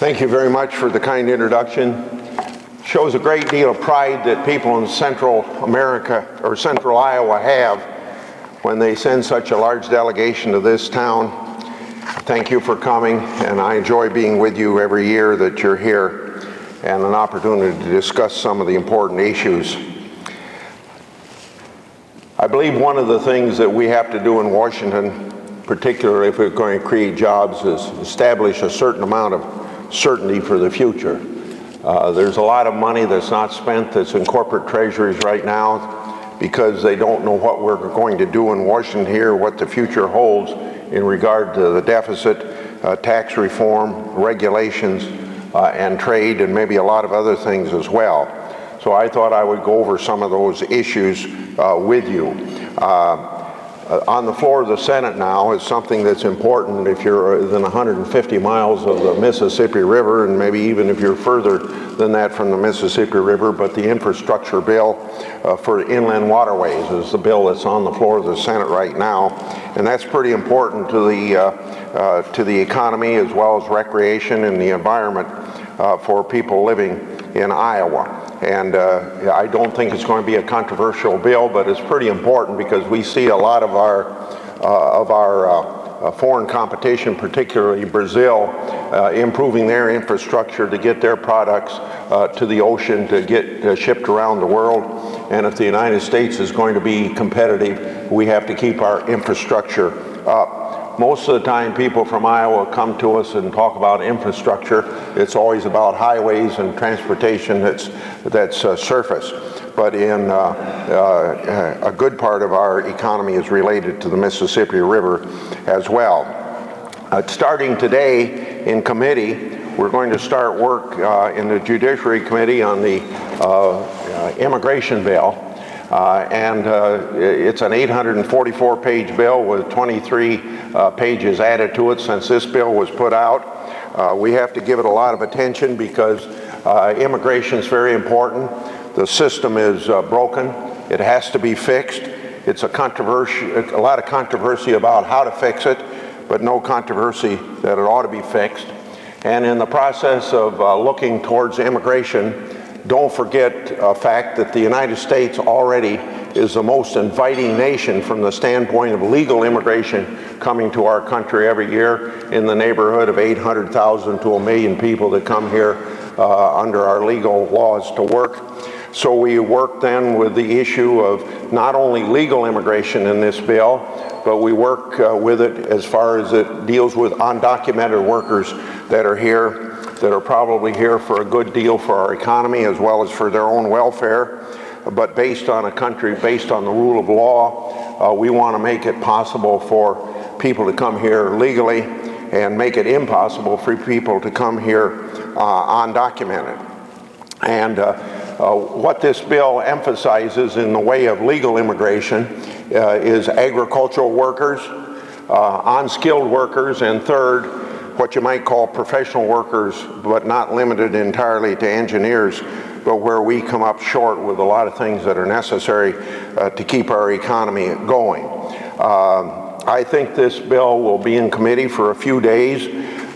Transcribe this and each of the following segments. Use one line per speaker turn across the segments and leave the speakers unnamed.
Thank you very much for the kind introduction. Shows a great deal of pride that people in Central America or Central Iowa have when they send such a large delegation to this town. Thank you for coming, and I enjoy being with you every year that you're here and an opportunity to discuss some of the important issues. I believe one of the things that we have to do in Washington, particularly if we're going to create jobs, is establish a certain amount of certainty for the future. There's a lot of money that's not spent that's in corporate treasuries right now because they don't know what we're going to do in Washington here, what the future holds in regard to the deficit, tax reform, regulations, and trade, and maybe a lot of other things as well. So I thought I would go over some of those issues with you. On the floor of the Senate now is something that's important if you're within 150 miles of the Mississippi River, and maybe even if you're further than that from the Mississippi River, but the infrastructure bill for inland waterways is the bill that's on the floor of the Senate right now. And that's pretty important to the economy as well as recreation and the environment for people living in Iowa. And I don't think it's going to be a controversial bill, but it's pretty important because we see a lot of our foreign competition, particularly Brazil, improving their infrastructure to get their products to the ocean to get shipped around the world. And if the United States is going to be competitive, we have to keep our infrastructure up. Most of the time people from Iowa come to us and talk about infrastructure. It's always about highways and transportation that's surface. But in a good part of our economy is related to the Mississippi River as well. Starting today in committee, we're going to start work in the Judiciary Committee on the immigration bill. It's an 844-page bill with 23 pages added to it since this bill was put out. We have to give it a lot of attention because immigration is very important. The system is broken. It has to be fixed. It's a lot of controversy about how to fix it, but no controversy that it ought to be fixed. And in the process of looking towards immigration, don't forget a fact that the United States already is the most inviting nation from the standpoint of legal immigration coming to our country every year, in the neighborhood of 800,000 to 1 million people that come here under our legal laws to work. So we work then with the issue of not only legal immigration in this bill, but we work with it as far as it deals with undocumented workers that are here, that are probably here for a good deal for our economy as well as for their own welfare, but based on a country, based on the rule of law. We want to make it possible for people to come here legally and make it impossible for people to come here undocumented. And what this bill emphasizes in the way of legal immigration is agricultural workers, unskilled workers, and third, what you might call professional workers, but not limited entirely to engineers, but where we come up short with a lot of things that are necessary to keep our economy going. I think this bill will be in committee for a few days,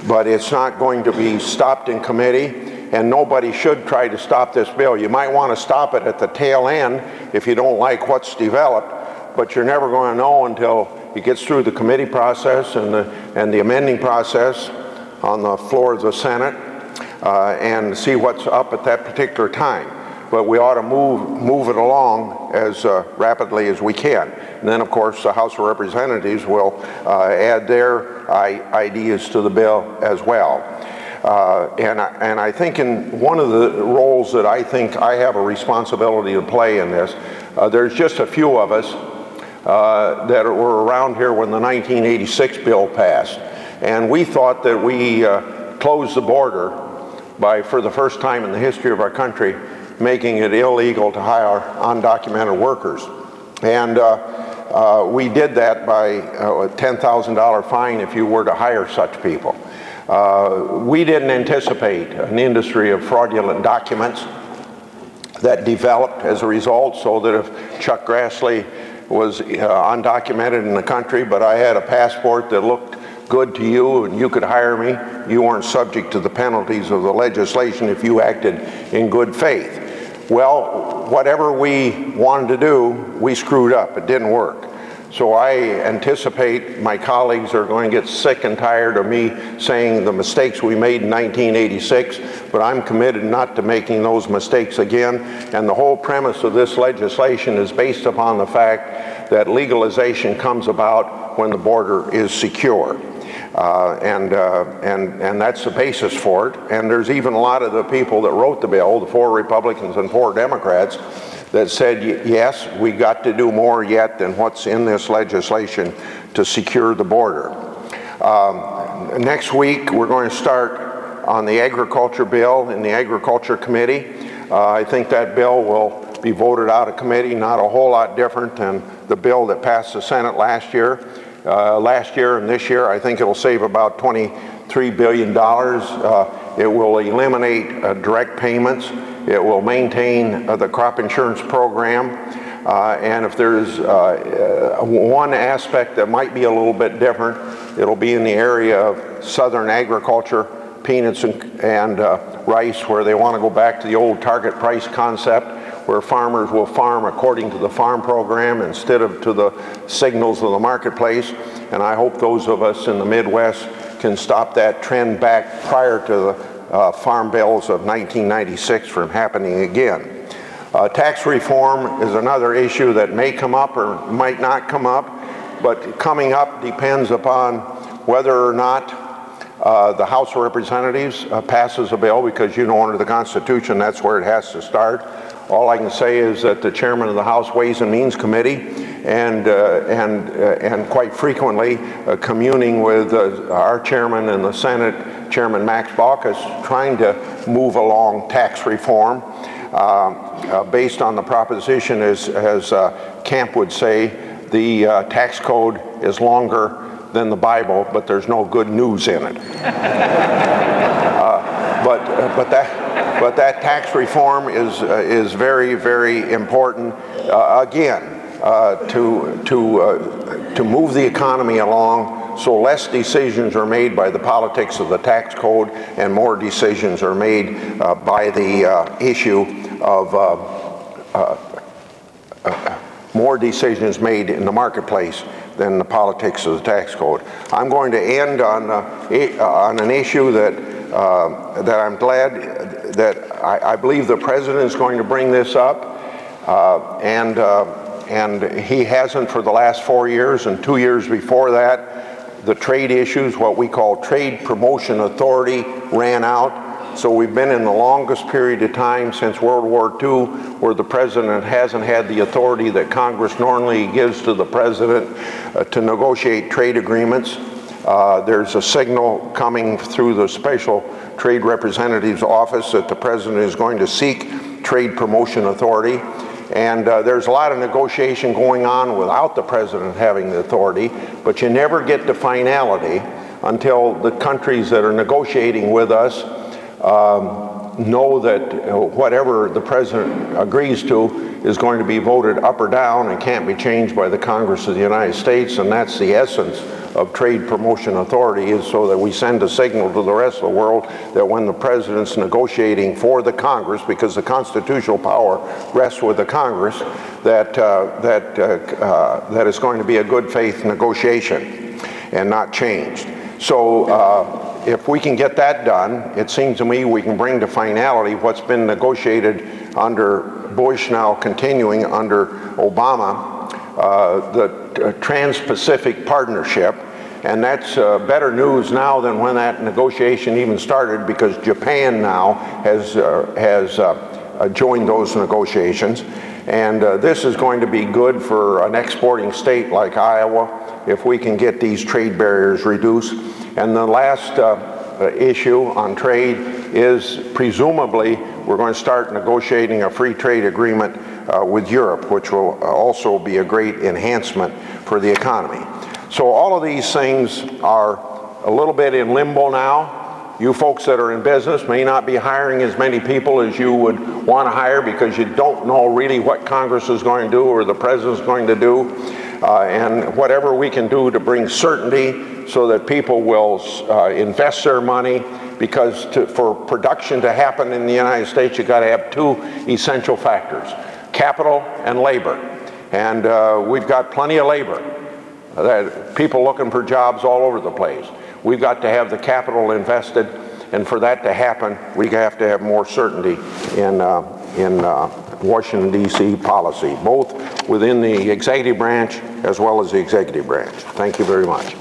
but it's not going to be stopped in committee, and nobody should try to stop this bill. You might want to stop it at the tail end if you don't like what's developed, but you're never going to know until it gets through the committee process and the amending process on the floor of the Senate and see what's up at that particular time. But we ought to move it along as rapidly as we can. And then, of course, the House of Representatives will add their ideas to the bill as well. And I think in one of the roles that I think I have a responsibility to play in this, there's just a few of us that were around here when the 1986 bill passed. And we thought that we closed the border by, for the first time in the history of our country, making it illegal to hire undocumented workers. And we did that by a $10,000 fine if you were to hire such people. We didn't anticipate an industry of fraudulent documents that developed as a result, so that if Chuck Grassley was undocumented in the country, but I had a passport that looked good to you and you could hire me, you weren't subject to the penalties of the legislation if you acted in good faith. Well, whatever we wanted to do, we screwed up. It didn't work. So I anticipate my colleagues are going to get sick and tired of me saying the mistakes we made in 1986, but I'm committed not to making those mistakes again. And the whole premise of this legislation is based upon the fact that legalization comes about when the border is secure. And that's the basis for it. And there's even a lot of the people that wrote the bill, the 4 Republicans and 4 Democrats, that said, yes, we got to do more yet than what's in this legislation to secure the border. Next week, we're going to start on the agriculture bill in the Agriculture Committee. I think that bill will be voted out of committee, not a whole lot different than the bill that passed the Senate last year. Last year and this year, I think it'll save about $23 billion. It will eliminate direct payments. It will maintain the crop insurance program. And if there's one aspect that might be a little bit different, it'll be in the area of southern agriculture, peanuts and rice, where they want to go back to the old target price concept, where farmers will farm according to the farm program instead of to the signals of the marketplace. And I hope those of us in the Midwest can stop that trend back prior to the farm bills of 1996 from happening again. Tax reform is another issue that may come up or might not come up, but coming up depends upon whether or not the House of Representatives passes a bill, because you know under the Constitution that's where it has to start. All I can say is that the chairman of the House Ways and Means Committee and quite frequently communing with our chairman and the Senate Chairman Max Baucus, trying to move along tax reform based on the proposition, as Camp would say, the tax code is longer than the Bible, but there's no good news in it. But that tax reform is very, very important. Again, to move the economy along, so less decisions are made by the politics of the tax code and more decisions are made by the issue of more decisions made in the marketplace than the politics of the tax code. I'm going to end on an issue that I'm glad that I believe the President is going to bring this up, and he hasn't for the last 4 years, and 2 years before that. The trade issues, what we call Trade Promotion Authority, ran out. So we've been in the longest period of time since World War II where the President hasn't had the authority that Congress normally gives to the President to negotiate trade agreements. There's a signal coming through the Special Trade Representative's office that the President is going to seek Trade Promotion Authority. And there's a lot of negotiation going on without the President having the authority, but you never get to finality until the countries that are negotiating with us know that whatever the President agrees to is going to be voted up or down and can't be changed by the Congress of the United States. And that's the essence of Trade Promotion Authority, is so that we send a signal to the rest of the world that when the President's negotiating for the Congress, because the constitutional power rests with the Congress, that it's going to be a good faith negotiation and not changed. So if we can get that done, it seems to me we can bring to finality what's been negotiated under Bush, now continuing under Obama, the Trans-Pacific Partnership. And that's better news now than when that negotiation even started, because Japan now has joined those negotiations. And this is going to be good for an exporting state like Iowa if we can get these trade barriers reduced. And the last issue on trade is presumably we're going to start negotiating a free trade agreement with Europe, which will also be a great enhancement for the economy. So all of these things are a little bit in limbo now. You folks that are in business may not be hiring as many people as you would want to hire because you don't know really what Congress is going to do or the President's going to do. and whatever we can do to bring certainty so that people will invest their money, because for production to happen in the United States, you've got to have two essential factors: capital and labor. And we've got plenty of labor. People looking for jobs all over the place. We've got to have the capital invested, and for that to happen, we have to have more certainty in Washington, D.C. policy, both within the executive branch as well as the executive branch. Thank you very much.